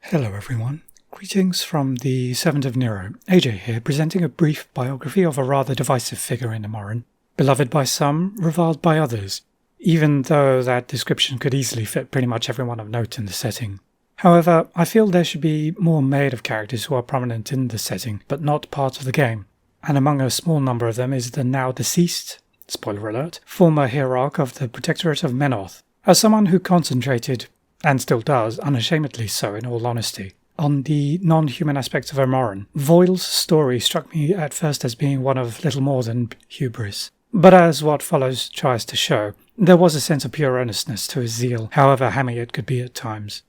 Hello everyone. Greetings from the Servant of Nero. AJ here, presenting a brief biography of a rather divisive figure in Amoran. Beloved by some, reviled by others, even though that description could easily fit pretty much everyone of note in the setting. However, I feel there should be more made of characters who are prominent in the setting, but not part of the game, and among a small number of them is the now deceased, spoiler alert, former Hierarch of the Protectorate of Menoth. As someone who concentrated, and still does, unashamedly so in all honesty, on the non-human aspects of Amoran, Voile's story struck me at first as being one of little more than hubris. But as what follows tries to show, there was a sense of pure earnestness to his zeal, however hammy it could be at times.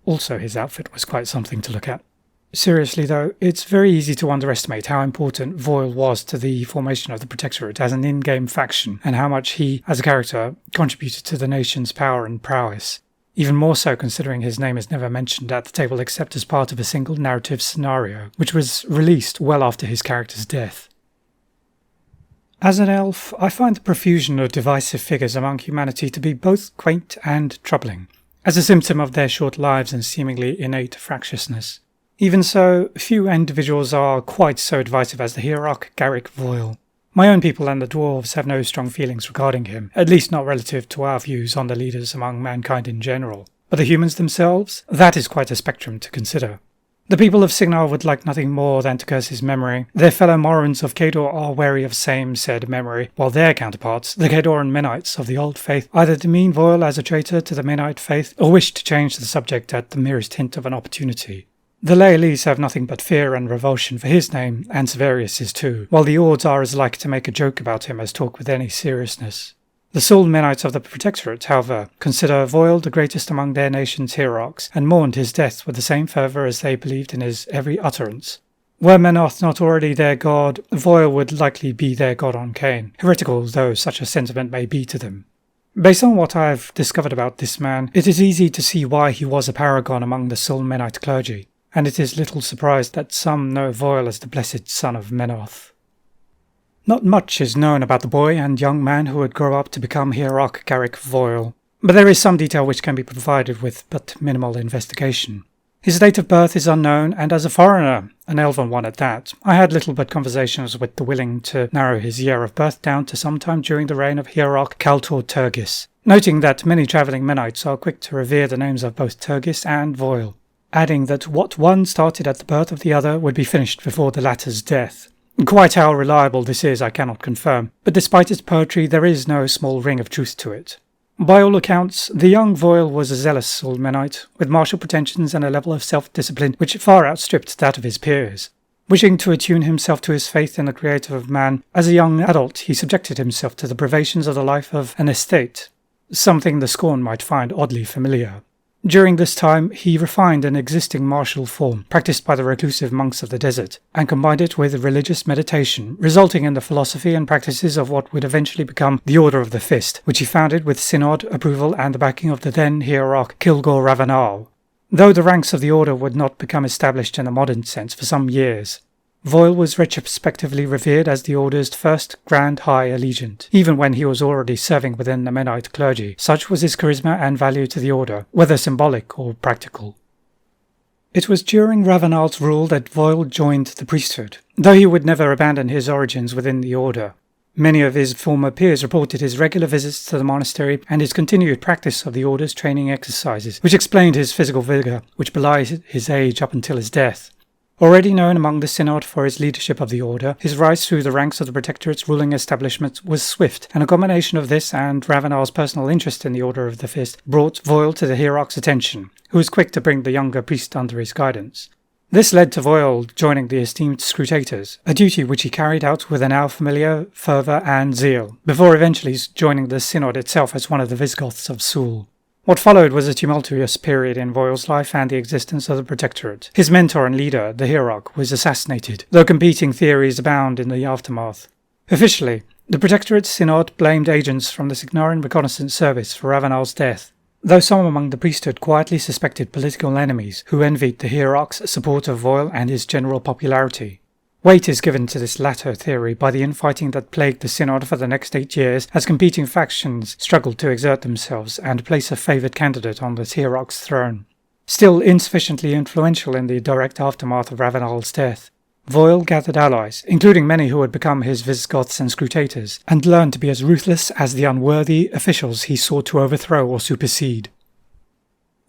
Also, his outfit was quite something to look at. Seriously though, it's very easy to underestimate how important Voyle was to the formation of the Protectorate as an in-game faction, and how much he, as a character, contributed to the nation's power and prowess. Even more so considering his name is never mentioned at the table except as part of a single narrative scenario, which was released well after his character's death. As an elf, I find the profusion of divisive figures among humanity to be both quaint and troubling, as a symptom of their short lives and seemingly innate fractiousness. Even so, few individuals are quite so divisive as the Hierarch Garrick Voyle. My own people and the dwarves have no strong feelings regarding him, at least not relative to our views on the leaders among mankind in general. But the humans themselves? That is quite a spectrum to consider. The people of Signar would like nothing more than to curse his memory. Their fellow Morans of Cador are wary of same said memory, while their counterparts, the Cadoran Menites of the Old Faith, either demean Voyle as a traitor to the Menite faith, or wish to change the subject at the merest hint of an opportunity. The Lackeys have nothing but fear and revulsion for his name, and Severius's too, while the Ords are as like to make a joke about him as talk with any seriousness. The sul-menite of the Protectorate, however, consider Voyle the greatest among their nation's hierarchs, and mourned his death with the same fervour as they believed in his every utterance. Were Menoth not already their god, Voyle would likely be their god on Cain, heretical though such a sentiment may be to them. Based on what I have discovered about this man, it is easy to see why he was a paragon among the sul-menite clergy, and it is little surprise that some know Voyle as the blessed son of Menoth. Not much is known about the boy and young man who would grow up to become Hierarch Garrick Voyle, but there is some detail which can be provided with but minimal investigation. His date of birth is unknown, and as a foreigner, an elven one at that, I had little but conversations with the willing to narrow his year of birth down to sometime during the reign of Hierarch Caltor Turgis, noting that many travelling Menites are quick to revere the names of both Turgis and Voyle, adding that what one started at the birth of the other would be finished before the latter's death. Quite how reliable this is I cannot confirm, but despite its poetry there is no small ring of truth to it. By all accounts, the young Voyle was a zealous sul-menite, with martial pretensions and a level of self-discipline which far outstripped that of his peers. Wishing to attune himself to his faith in the Creator of man, as a young adult he subjected himself to the privations of the life of an estate, something the scorn might find oddly familiar. During this time, he refined an existing martial form, practiced by the reclusive monks of the desert, and combined it with religious meditation, resulting in the philosophy and practices of what would eventually become the Order of the Fist, which he founded with synod approval and the backing of the then Hierarch Kilgore Ravenal, though the ranks of the order would not become established in the modern sense for some years. Voyle was retrospectively revered as the Order's first Grand High Allegiant, even when he was already serving within the Menite clergy. Such was his charisma and value to the Order, whether symbolic or practical. It was during Ravenal's rule that Voyle joined the priesthood, though he would never abandon his origins within the Order. Many of his former peers reported his regular visits to the monastery and his continued practice of the Order's training exercises, which explained his physical vigour, which belied his age up until his death. Already known among the Synod for his leadership of the Order, his rise through the ranks of the Protectorate's ruling establishment was swift, and a combination of this and Ravenal's personal interest in the Order of the Fist brought Voyle to the Hierarch's attention, who was quick to bring the younger priest under his guidance. This led to Voyle joining the esteemed Scrutators, a duty which he carried out with a now familiar fervour and zeal, before eventually joining the Synod itself as one of the Visigoths of Sul. What followed was a tumultuous period in Voile's life and the existence of the Protectorate. His mentor and leader, the Hierarch, was assassinated, though competing theories abound in the aftermath. Officially, the Protectorate Synod blamed agents from the Signaran Reconnaissance Service for Ravenal's death, though some among the priesthood quietly suspected political enemies who envied the Hierarch's support of Voyle and his general popularity. Weight is given to this latter theory by the infighting that plagued the Synod for the next 8 years as competing factions struggled to exert themselves and place a favoured candidate on the Hierarch's throne. Still insufficiently influential in the direct aftermath of Ravenel's death, Voyle gathered allies, including many who would become his Visigoths and Scrutators, and learned to be as ruthless as the unworthy officials he sought to overthrow or supersede.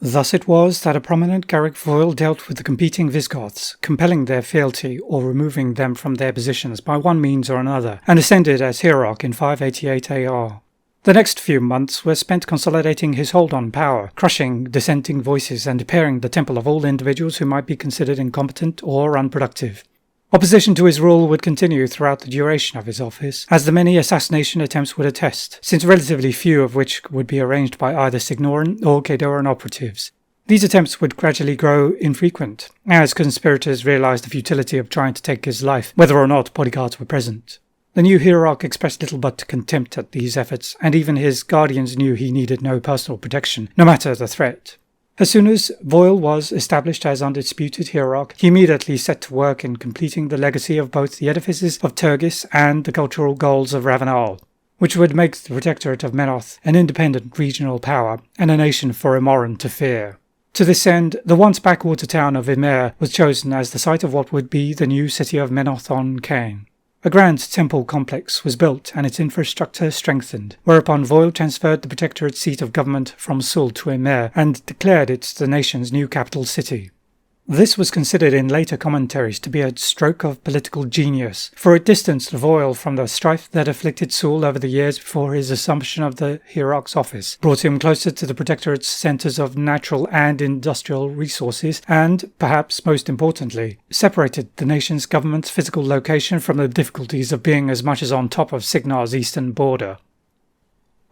Thus it was that a prominent Garrick Voyle dealt with the competing Visigoths, compelling their fealty or removing them from their positions by one means or another, and ascended as Hierarch in 588 AR. The next few months were spent consolidating his hold on power, crushing dissenting voices and repairing the temple of all individuals who might be considered incompetent or unproductive. Opposition to his rule would continue throughout the duration of his office, as the many assassination attempts would attest, since relatively few of which would be arranged by either Signoran or Caedoran operatives. These attempts would gradually grow infrequent, as conspirators realized the futility of trying to take his life, whether or not bodyguards were present. The new hierarch expressed little but contempt at these efforts, and even his guardians knew he needed no personal protection, no matter the threat. As soon as Voyle was established as undisputed hierarch, he immediately set to work in completing the legacy of both the edifices of Turgis and the cultural goals of Ravenel, which would make the Protectorate of Menoth an independent regional power and a nation for Imoran to fear. To this end, the once backwater town of Imer was chosen as the site of what would be the new city of Menoth on Cain. A grand temple complex was built and its infrastructure strengthened, whereupon Voyle transferred the Protectorate seat of government from Sul to Imer and declared it the nation's new capital city. This was considered in later commentaries to be a stroke of political genius, for it distanced Voyle from the strife that afflicted Sul over the years before his assumption of the hierarch's office, brought him closer to the Protectorate's centres of natural and industrial resources, and, perhaps most importantly, separated the nation's government's physical location from the difficulties of being as much as on top of Signar's eastern border.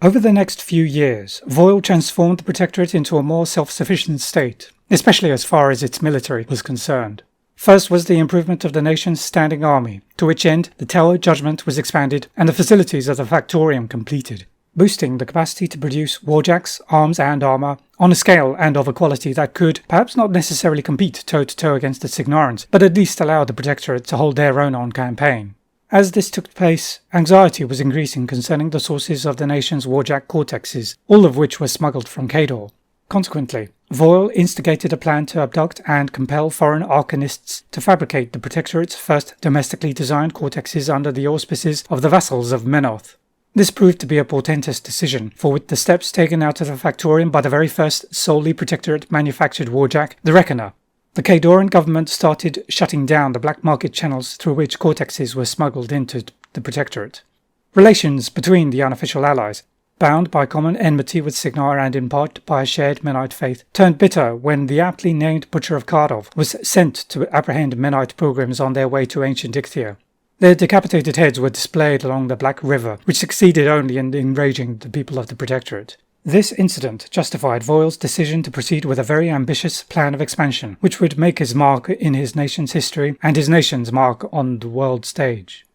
Over the next few years, Voyle transformed the Protectorate into a more self-sufficient state, especially as far as its military was concerned. First was the improvement of the nation's standing army, to which end the Tower Judgment was expanded and the facilities of the Factorium completed, boosting the capacity to produce warjacks, arms and armour, on a scale and of a quality that could, perhaps not necessarily compete toe-to-toe against the Signarans, but at least allow the Protectorate to hold their own on campaign. As this took place, anxiety was increasing concerning the sources of the nation's warjack cortexes, all of which were smuggled from Cador. Consequently, Voyle instigated a plan to abduct and compel foreign arcanists to fabricate the Protectorate's first domestically designed cortexes under the auspices of the vassals of Menoth. This proved to be a portentous decision, for with the steps taken out of the Factorium by the very first solely Protectorate-manufactured warjack, the Reckoner, the Caedoran government started shutting down the black market channels through which cortexes were smuggled into the Protectorate. Relations between the unofficial allies, bound by common enmity with Signar and in part by a shared Menite faith, turned bitter when the aptly named Butcher of Cardov was sent to apprehend Menite pilgrims on their way to ancient Ichthia. Their decapitated heads were displayed along the Black River, which succeeded only in enraging the people of the Protectorate. This incident justified Voile's decision to proceed with a very ambitious plan of expansion, which would make his mark in his nation's history and his nation's mark on the world stage.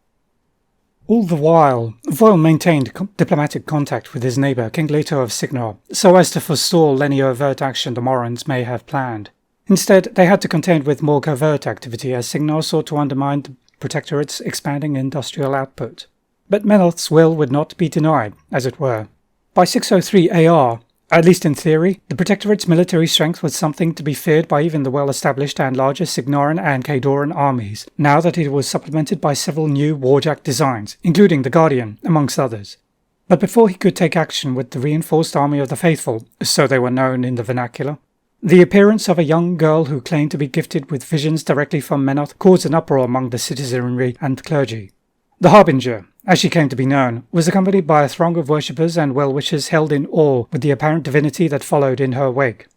All the while, Voyle maintained diplomatic contact with his neighbour, King Leto of Signar, so as to forestall any overt action the Morans may have planned. Instead, they had to contend with more covert activity as Signar sought to undermine the Protectorate's expanding industrial output. But Menoth's will would not be denied, as it were. By 603 AR, at least in theory, the Protectorate's military strength was something to be feared by even the well-established and larger Signaran and Caedoran armies, now that it was supplemented by several new warjack designs, including the Guardian, amongst others. But before he could take action with the reinforced army of the faithful, so they were known in the vernacular, the appearance of a young girl who claimed to be gifted with visions directly from Menoth caused an uproar among the citizenry and clergy. The Harbinger, as she came to be known, was accompanied by a throng of worshippers and well-wishers held in awe with the apparent divinity that followed in her wake.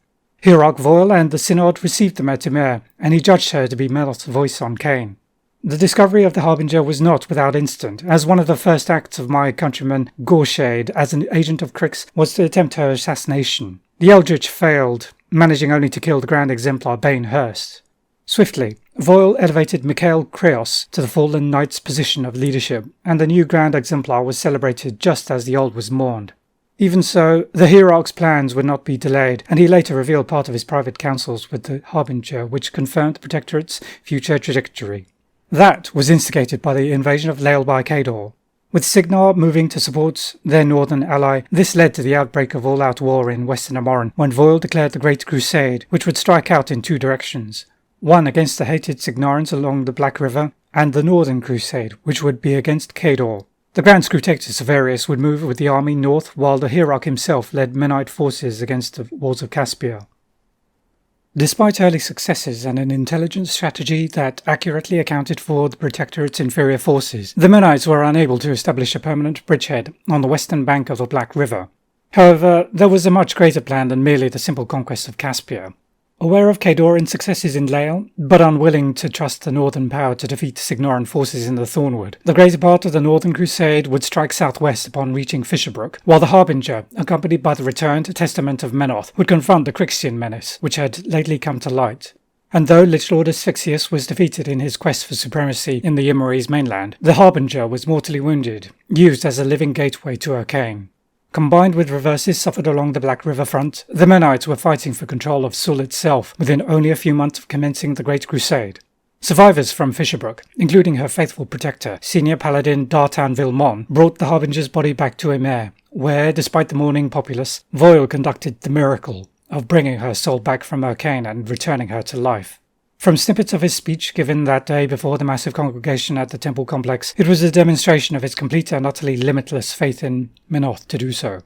Hierarch Voyle and the Synod received them at Imer, and he judged her to be Menoth's voice on Cain. The discovery of the Harbinger was not without incident, as one of the first acts of my countryman Gorshade as an agent of Crix was to attempt her assassination. The Eldritch failed, managing only to kill the Grand Exemplar Banehurst. Swiftly, Voyle elevated Mikhail Kreos to the fallen knight's position of leadership, and the new Grand Exemplar was celebrated just as the old was mourned. Even so, the Hierarch's plans would not be delayed, and he later revealed part of his private counsels with the Harbinger, which confirmed the Protectorate's future trajectory. That was instigated by the invasion of Lael by Cador. With Signar moving to support their northern ally, this led to the outbreak of all-out war in Western Amoran when Voyle declared the Great Crusade, which would strike out in two directions. One against the hated Signarans along the Black River, and the Northern Crusade, which would be against Cador. The Grand Protector Severius would move with the army north, while the Hierarch himself led Menite forces against the walls of Caspia. Despite early successes and an intelligent strategy that accurately accounted for the Protectorate's inferior forces, the Menites were unable to establish a permanent bridgehead on the western bank of the Black River. However, there was a much greater plan than merely the simple conquest of Caspia. Aware of Cadoran successes in Lael, but unwilling to trust the northern power to defeat Signoran forces in the Thornwood, the greater part of the Northern Crusade would strike southwest upon reaching Fisherbrook, while the Harbinger, accompanied by the returned Testament of Menoth, would confront the Crixian menace, which had lately come to light. And though Lich Lord Asphyxius was defeated in his quest for supremacy in the Immerese mainland, the Harbinger was mortally wounded, used as a living gateway to Arcane. Combined with reverses suffered along the Black River front, the Menites were fighting for control of Sul itself within only a few months of commencing the Great Crusade. Survivors from Fisherbrook, including her faithful protector, senior paladin Dartan Vilmon, brought the Harbinger's body back to Emer, where, despite the mourning populace, Voyle conducted the miracle of bringing her soul back from Arcane and returning her to life. From snippets of his speech given that day before the massive congregation at the temple complex, it was a demonstration of his complete and utterly limitless faith in Menoth to do so.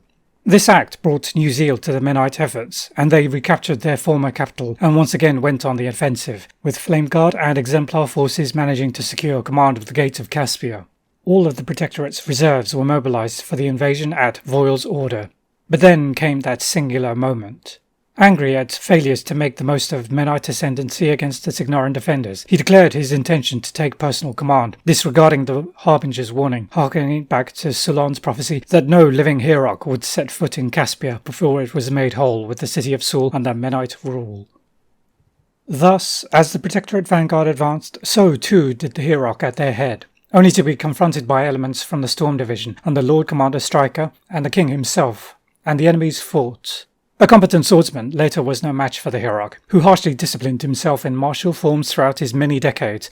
This act brought new zeal to the Menite efforts, and they recaptured their former capital and once again went on the offensive, with Flameguard and Exemplar forces managing to secure command of the gates of Caspia. All of the Protectorate's reserves were mobilized for the invasion at Voile's order. But then came that singular moment. Angry at failures to make the most of Menite ascendancy against the Signoran defenders, he declared his intention to take personal command, disregarding the Harbinger's warning, harkening back to Sulon's prophecy that no living Hierarch would set foot in Caspia before it was made whole with the city of Sul under Menite rule. Thus, as the Protectorate vanguard advanced, so too did the Hierarch at their head, only to be confronted by elements from the Storm Division under Lord Commander Striker and the King himself, and the enemy's fort. A competent swordsman later was no match for the Hierarch, who harshly disciplined himself in martial forms throughout his many decades.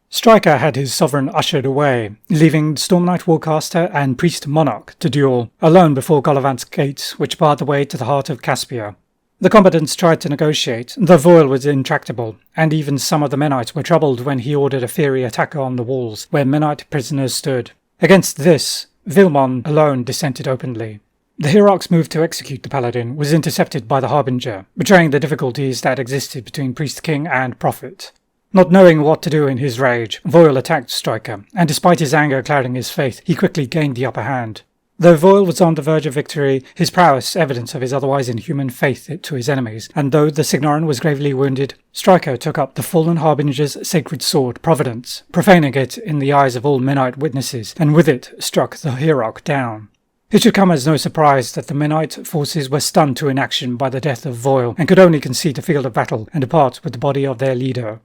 Striker had his sovereign ushered away, leaving Storm Knight Warcaster and Priest Monarch to duel, alone before Gollivant's gates, which barred the way to the heart of Caspia. The combatants tried to negotiate, though Voyle was intractable, and even some of the Menites were troubled when he ordered a fiery attack on the walls, where Menite prisoners stood. Against this, Vilmon alone dissented openly. The Hierarch's move to execute the Paladin was intercepted by the Harbinger, betraying the difficulties that existed between Priest King and Prophet. Not knowing what to do in his rage, Voyle attacked Striker, and despite his anger clouding his faith, he quickly gained the upper hand. Though Voyle was on the verge of victory, his prowess evidence of his otherwise inhuman faith to his enemies, and though the Signoran was gravely wounded, Striker took up the fallen Harbinger's sacred sword, Providence, profaning it in the eyes of all Menite witnesses, and with it struck the Hierarch down. It should come as no surprise that the Menite forces were stunned to inaction by the death of Voyle and could only concede the field of battle and depart with the body of their leader.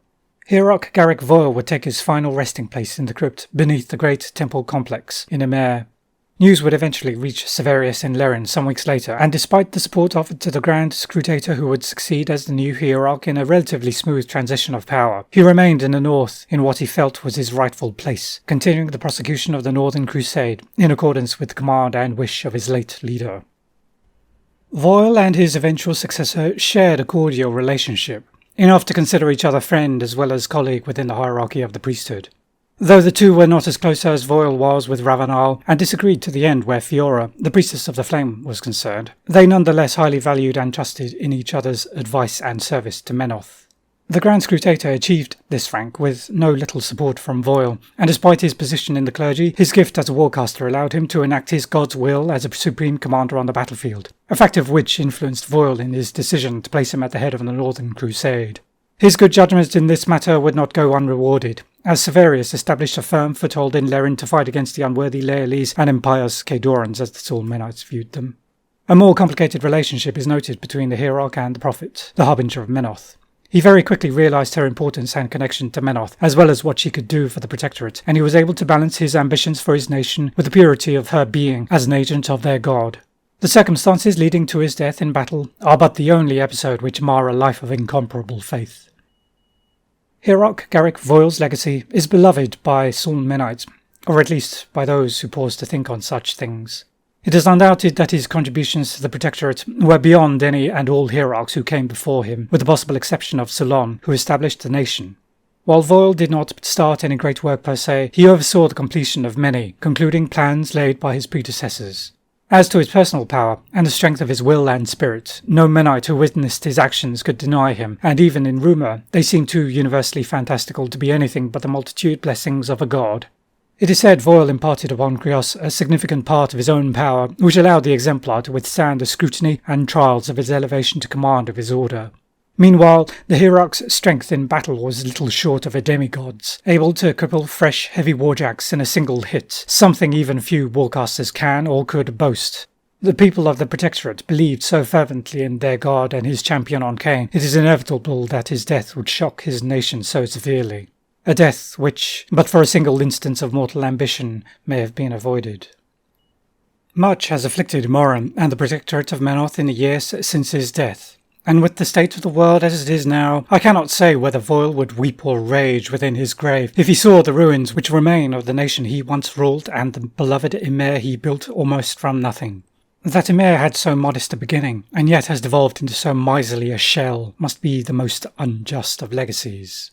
Hierarch Garrick Voyle would take his final resting place in the crypt beneath the great temple complex in Emer. News would eventually reach Severius in Lerin some weeks later, and despite the support offered to the Grand Scrutator who would succeed as the new Hierarch in a relatively smooth transition of power, he remained in the north in what he felt was his rightful place, continuing the prosecution of the Northern Crusade in accordance with the command and wish of his late leader. Voyle and his eventual successor shared a cordial relationship, enough to consider each other friend as well as colleague within the hierarchy of the priesthood. Though the two were not as close as Voyle was with Ravenal, and disagreed to the end where Fiora, the priestess of the flame, was concerned, they nonetheless highly valued and trusted in each other's advice and service to Menoth. The Grand Scrutator achieved this rank with no little support from Voyle, and despite his position in the clergy, his gift as a warcaster allowed him to enact his god's will as a supreme commander on the battlefield, a fact of which influenced Voyle in his decision to place him at the head of the Northern Crusade. His good judgment in this matter would not go unrewarded, as Severius established a firm foothold in Lerin to fight against the unworthy Lackeys and impious Cadorans as the sul-menites viewed them. A more complicated relationship is noted between the Hierarch and the Prophet, the Harbinger of Menoth. He very quickly realised her importance and connection to Menoth, as well as what she could do for the Protectorate, and he was able to balance his ambitions for his nation with the purity of her being as an agent of their god. The circumstances leading to his death in battle are but the only episode which mar a life of incomparable faith. Hierarch Garrick Voile's legacy is beloved by sul-menites, or at least by those who pause to think on such things. It is undoubted that his contributions to the Protectorate were beyond any and all hierarchs who came before him, with the possible exception of Solon, who established the nation. While Voyle did not start any great work per se, he oversaw the completion of many, concluding plans laid by his predecessors. As to his personal power, and the strength of his will and spirit, no Menite who witnessed his actions could deny him, and even in rumour, they seemed too universally fantastical to be anything but the multitude blessings of a god. It is said Voyle imparted upon Krios a significant part of his own power, which allowed the exemplar to withstand the scrutiny and trials of his elevation to command of his order. Meanwhile, the hierarch's strength in battle was little short of a demigod's, able to cripple fresh, heavy warjacks in a single hit, something even few warcasters can or could boast. The people of the Protectorate believed so fervently in their god and his champion on Cain, it is inevitable that his death would shock his nation so severely. A death which, but for a single instance of mortal ambition, may have been avoided. Much has afflicted Moran and the Protectorate of Menoth in the years since his death. And with the state of the world as it is now, I cannot say whether Voyle would weep or rage within his grave if he saw the ruins which remain of the nation he once ruled and the beloved Emir he built almost from nothing. That Emir had so modest a beginning, and yet has devolved into so miserly a shell, must be the most unjust of legacies.